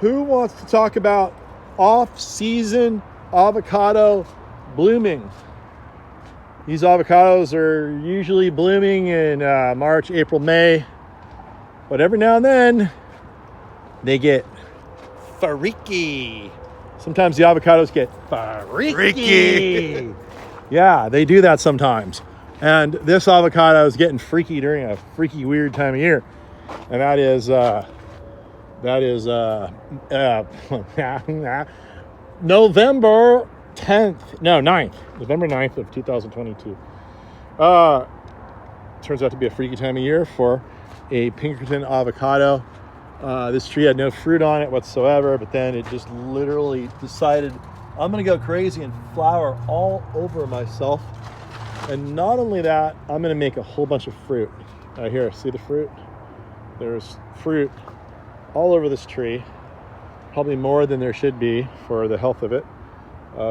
Who wants to talk about off-season avocado blooming? These avocados are usually blooming in March, April, May. But every now and then, they get freaky. Sometimes the avocados get freaky. Yeah, they do that sometimes. And this avocado is getting freaky during a freaky weird time of year. And that is November 9th of 2022. Turns out to be a freaky time of year for a Pinkerton avocado. This tree had no fruit on it whatsoever, but then it just literally decided, I'm gonna go crazy and flower all over myself. And not only that, I'm gonna make a whole bunch of fruit. Here, see the fruit? There's fruit all over this tree, probably more than there should be for the health of it.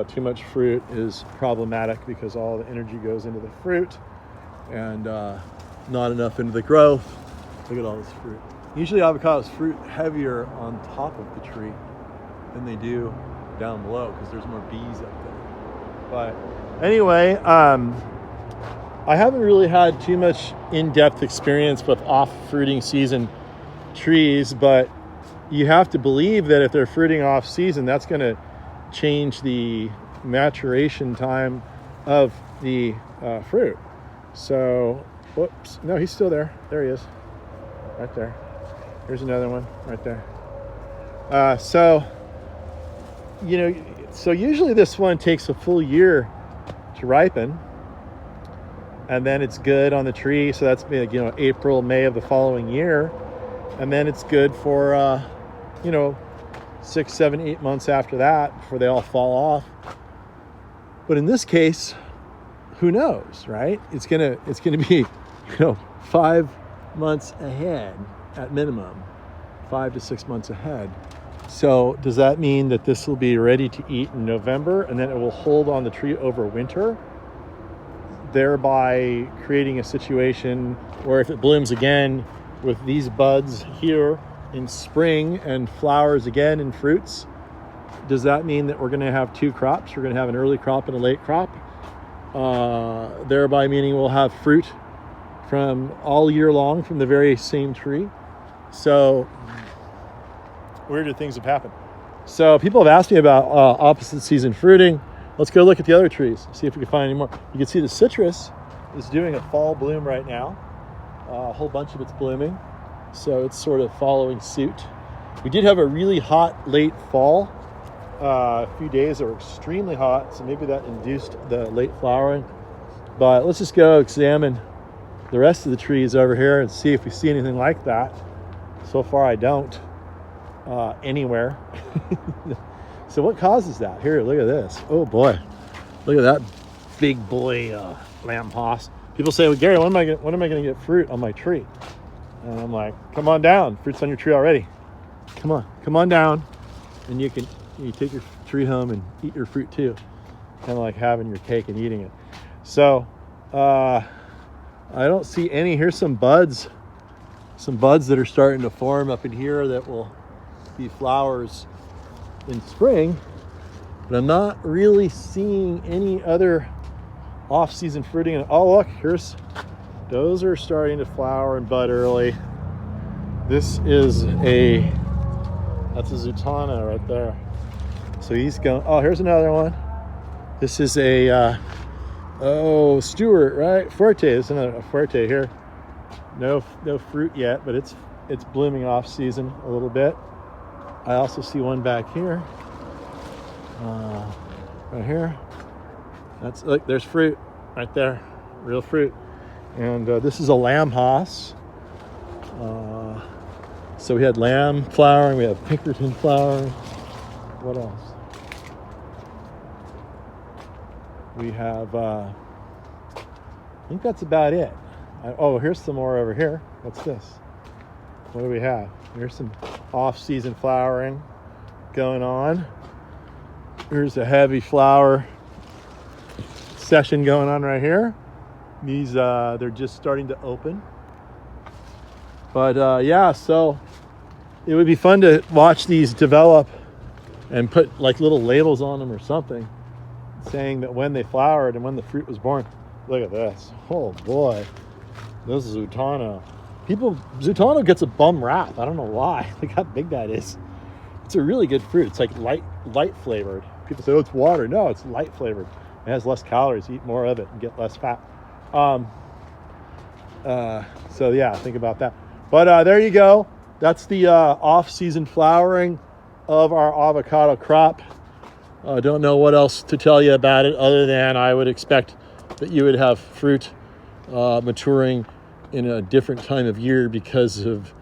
Too much fruit is problematic because all the energy goes into the fruit and not enough into the growth. Look at all this fruit. Usually avocados fruit heavier on top of the tree than they do down below because there's more bees up there. But anyway, I haven't really had too much in-depth experience with off-fruiting season trees, but you have to believe that if they're fruiting off-season, that's going to change the maturation time of the fruit. So, whoops, no, he's still there. There he is, right there. Here's another one right there. So usually this one takes a full year to ripen, and then it's good on the tree. So that's April, May of the following year, and then it's good for 6, 7, 8 months after that before they all fall off. But in this case, who knows, right? It's gonna be 5 months ahead at minimum, 5 to 6 months ahead. So does that mean that this will be ready to eat in November and then it will hold on the tree over winter, thereby creating a situation where if it blooms again with these buds here in spring and flowers again in fruits, does that mean that we're going to have 2 crops? We're going to have an early crop and a late crop, thereby meaning we'll have fruit from all year long from the very same tree. So weirder things have happened. So people have asked me about opposite season fruiting. Let's go look at the other trees, see if we can find any more. You can see the citrus is doing a fall bloom right now. A whole bunch of it's blooming. So it's sort of following suit. We did have a really hot late fall. A few days that were extremely hot, so maybe that induced the late flowering. But let's just go examine the rest of the trees over here and see if we see anything like that. So far I don't anywhere. So what causes that? Here, look at this. Oh boy, look at that big boy lamb hoss. People say, well, Gary, when am I going to get fruit on my tree? And I'm like, come on down. Fruit's on your tree already. Come on down, and you take your tree home and eat your fruit too. Kind of like having your cake and eating it. So I don't see any. Here's some buds that are starting to form up in here that will be flowers in spring, but I'm not really seeing any other off-season fruiting. And oh look, those are starting to flower and bud early. That's a Zutana right there. So he's going. Oh, here's another one. This is a Stewart, right? Fuerte. There's another Fuerte here. No fruit yet, but it's blooming off season a little bit. I also see one back here. Right here. Look, there's fruit right there, real fruit. And this is a lamb hoss. So we had lamb flowering, we have Pinkerton flowering. What else? We have, I think that's about it. Here's some more over here. What's this? What do we have? Here's some off-season flowering going on. Here's a heavy flower session going on right here. These, they're just starting to open. But yeah, so it would be fun to watch these develop and put like little labels on them or something saying that when they flowered and when the fruit was born. Look at this. Oh boy. This is Zutano. Zutano gets a bum rap. I don't know why. Look how big that is. It's a really good fruit. It's like light flavored. People say, oh, it's water. No, it's light flavored. It has less calories. Eat more of it and get less fat. So yeah, think about that. But there you go. That's the off-season flowering of our avocado crop. I don't know what else to tell you about it other than I would expect that you would have fruit maturing in a different time of year because of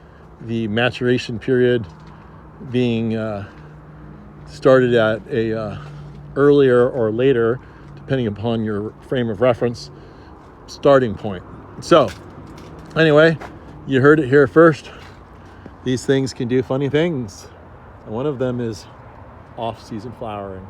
the maturation period being started at a earlier or later, depending upon your frame of reference, starting point. So anyway, you heard it here first. These things can do funny things. And one of them is off-season flowering.